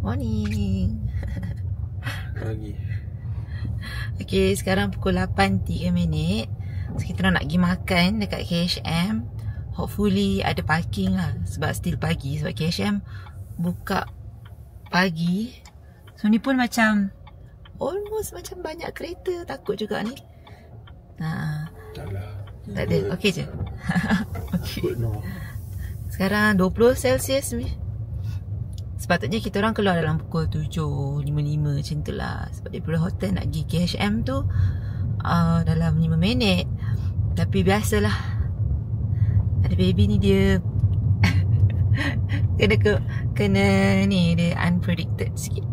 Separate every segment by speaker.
Speaker 1: Morning.
Speaker 2: Pagi.
Speaker 1: Okay, sekarang pukul 8.03. So, kita nak pergi makan dekat KHM. Hopefully ada parking lah, sebab still pagi. Sebab KHM buka pagi. So ni pun macam almost macam banyak kereta. Takut juga ni. Tak ada. Okay je. Okay. Sekarang 20 Celsius. Sepatutnya kita orang keluar dalam pukul 7.55 macam tu lah. Sebab daripada hotel nak pergi KHM tu dalam 5 minit. Tapi biasalah, ada baby ni dia kena ni, dia unpredicted sikit.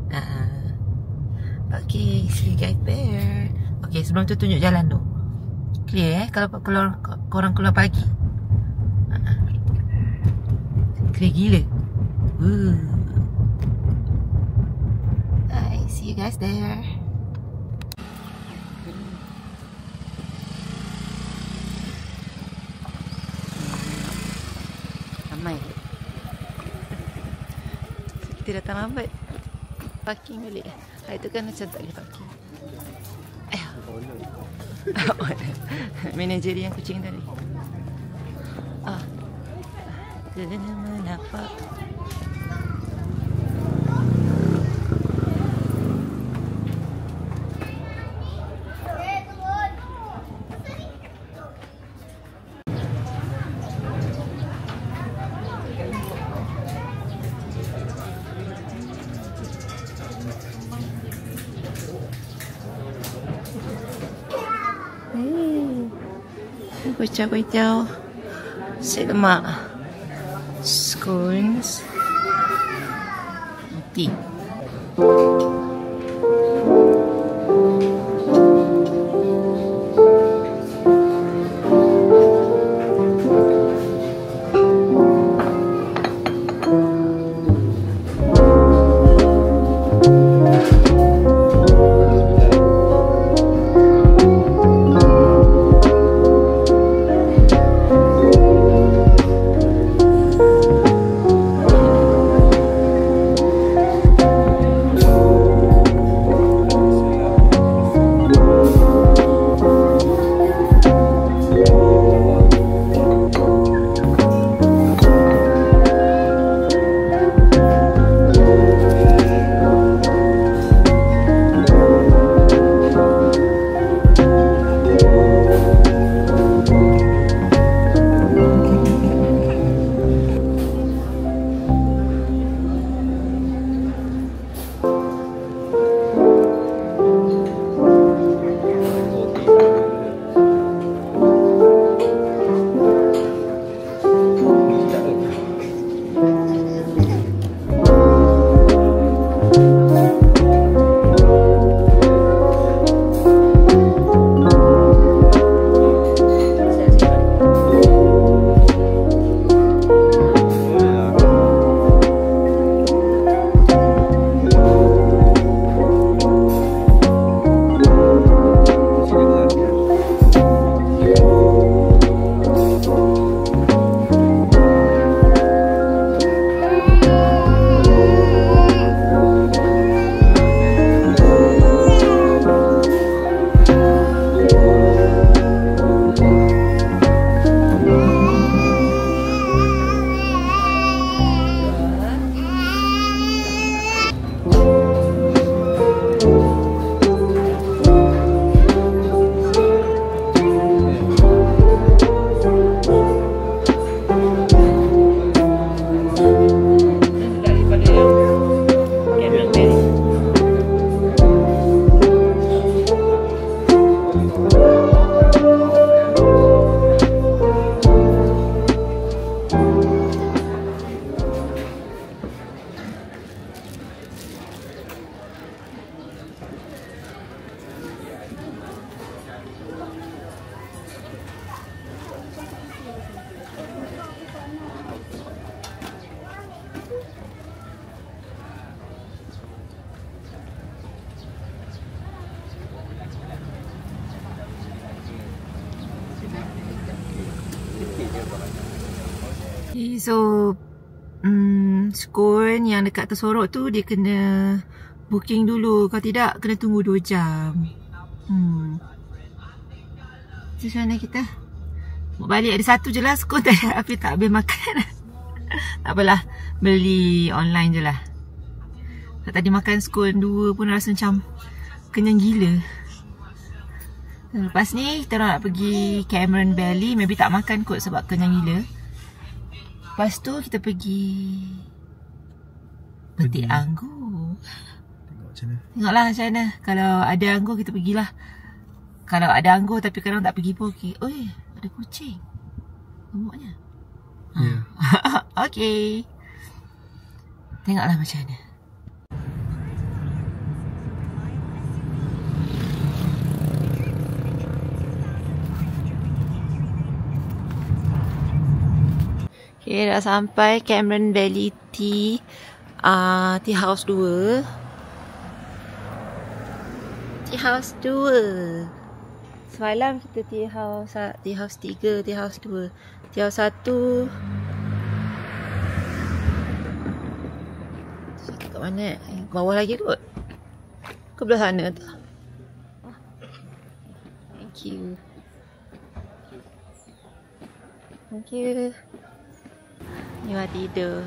Speaker 1: Okay, see you guys there. Okay, sebelum tu tunjuk jalan tu. Clear kalau korang keluar pagi. Clear gila. Bye, see you guys there. Ramai. Kita datang lambat. Parking balik. Itu kan macam tak boleh parking. Manager yang kucing tadi. Dia menapa. Kuicau-kuicau nasi lemak, scones, roti. Okay, so Skon yang dekat Tersorok tu dia kena booking dulu. Kalau tidak kena tunggu 2 jam. Macam mana kita? Mau balik ada satu je lah skon tak ada. Api tak habis makan. Tak apalah, beli online je lah. Tadi makan skon 2 pun rasa macam kenyang gila. Lepas ni kita nak pergi Cameron Valley. Maybe tak makan kot sebab kenyang gila. Lepas tu kita pergi petik anggur. Tengoklah macam mana. Kalau ada anggur kita pergilah. Kalau ada anggur tapi kadang tak pergi pun okey. Oi, ada kucing. Gemuknya.
Speaker 2: Ya.
Speaker 1: Okey. Tengoklah macam mana. Okay, dah sampai Cameron Valley Tea House 2. Tea House 2. Semalam kita Tea House 3, Tea House 2. Tea House 1 kat mana? Bawah lagi kot. Ke belah sana tu. Thank you. Thank you. Ni orang tidur.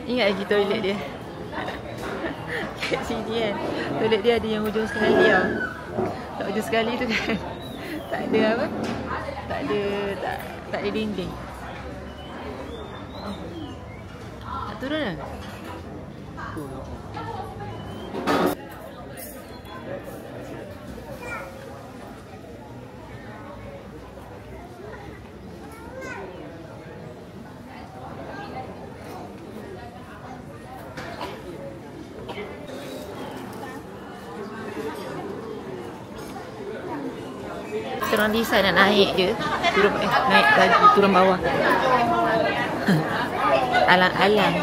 Speaker 1: Ingat lagi toilet dia kat sini kan. Toilet dia ada yang hujung sekali tau. Tak hujung sekali tu kan tak ada apa, tak ada dinding. Tak turun lah. Orang design nak naik je. Naik lagi, turun bawah. Alang-alang.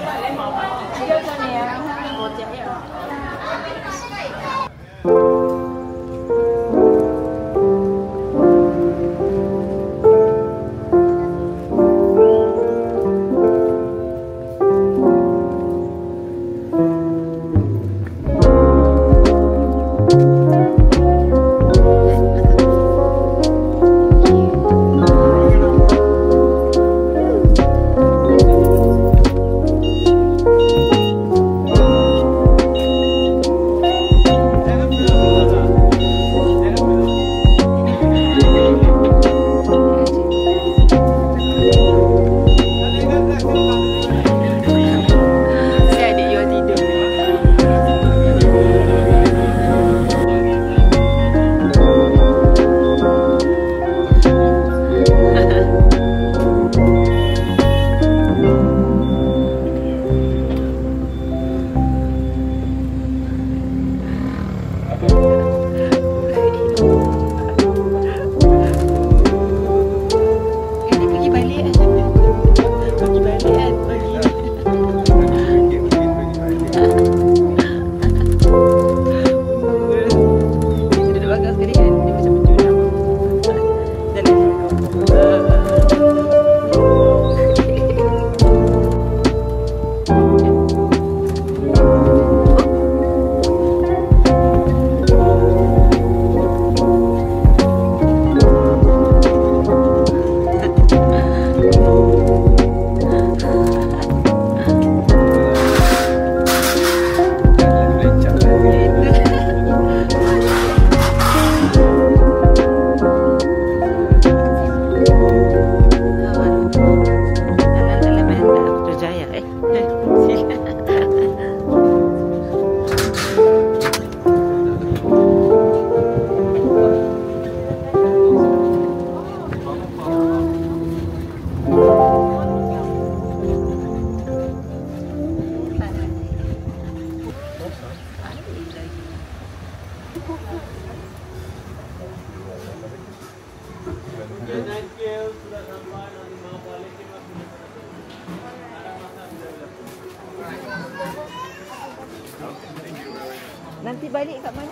Speaker 1: Nanti balik kat mana?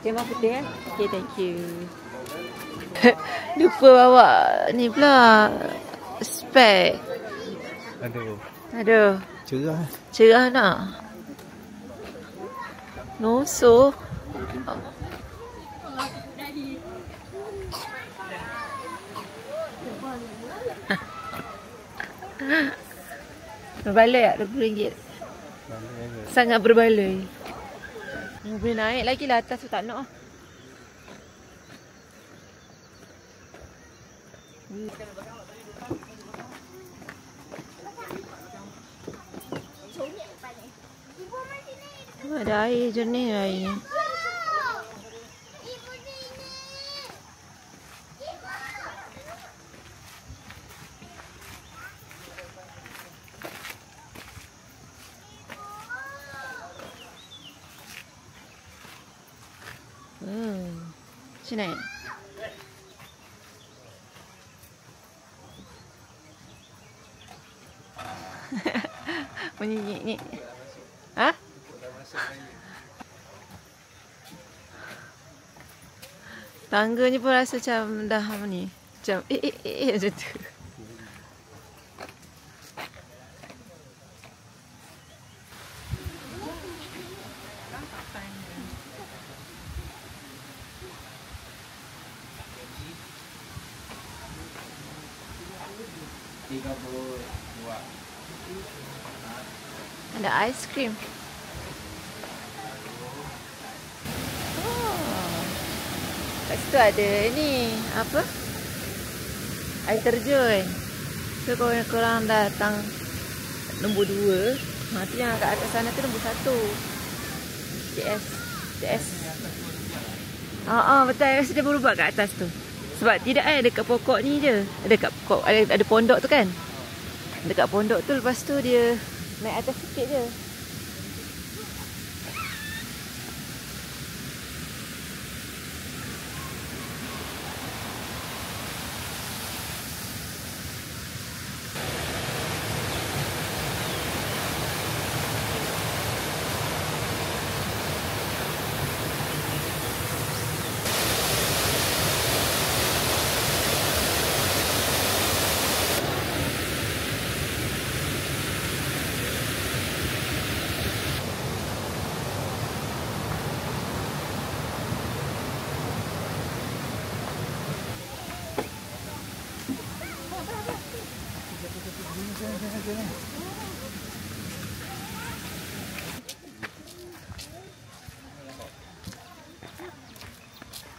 Speaker 1: Kemah Putih kan? Okay, thank you. Lupa bawa ni pula. Spek. Aduh.
Speaker 2: Cerah.
Speaker 1: Cerah nak. Nosok. Berbaloi tak? RM20. Sangat berbaloi. Boleh naik lagi lah atas tu, tak nak lah. Ada air jernih air ni. Sini. Bunyi-bunyi. Ha? Tangganya pun rasa macam dah apa ni? Macam macam tu. Ada aiskrim. Kat situ ada ni, apa? Air terjun. So kalau korang datang nombor 2, tu yang kat atas sana tu nombor 1. CS. Betul. Dia berubah kat atas tu. Sebab tidak dekat pokok ni je. Dekat pokok ada pondok tu kan. Dekat pondok tu, lepas tu dia naik atas sikit je.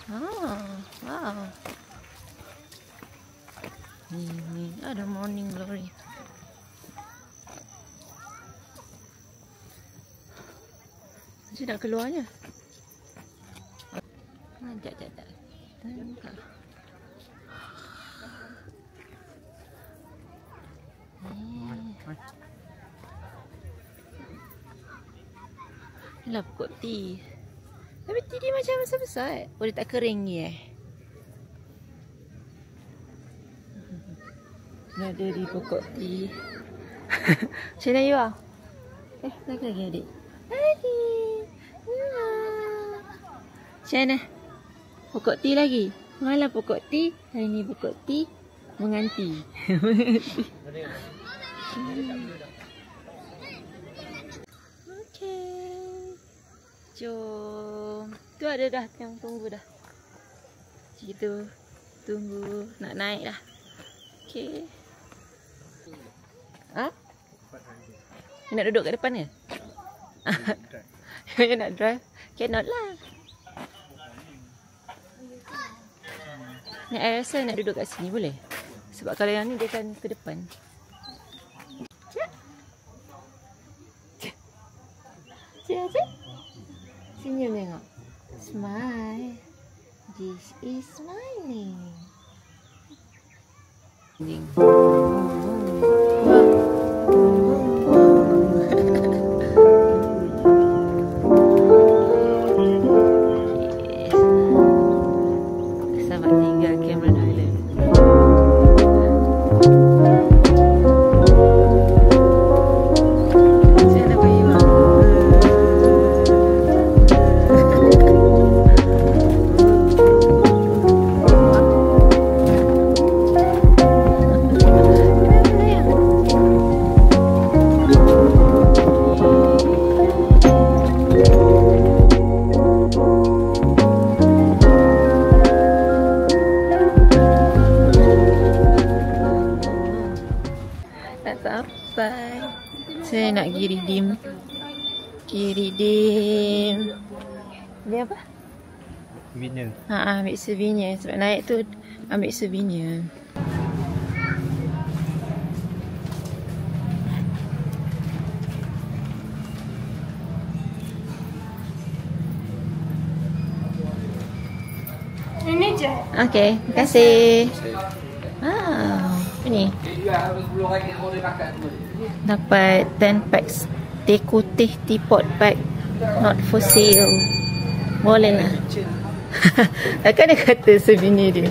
Speaker 1: Wow. Ni ada morning glory. Macam nak keluarnya. Jap. Tengok. Inilah pokok tea. Tapi tea dia macam besar-besar. Dia tak kering ni Ada di pokok tea. Macam mana you are? Lagi adik. Macam mana? Pokok tea lagi? Malah pokok tea. Hari ni pokok tea menganti. Okey. Jom. Tu ada dah yang tunggu dah. Gitu. Tunggu nak naik dah. Okey. You nak duduk kat depan ke? You nak drive? Cannot lah. Nak rasa nak duduk kat sini boleh? Sebab kalau yang ni dia akan ke depan. Cik. Senyum tengok. Smile. This is smiling. nak pergi redeem. Dia apa?
Speaker 2: Souvenir.
Speaker 1: Ambil souvenir. Sebab naik tu ambil souvenir.
Speaker 3: Ini je.
Speaker 1: Okey, terima kasih. Apa ni? Dapat 10 packs decorative teapot bag, not for sale. Boleh lah. Takkan dia kata souvenir dia.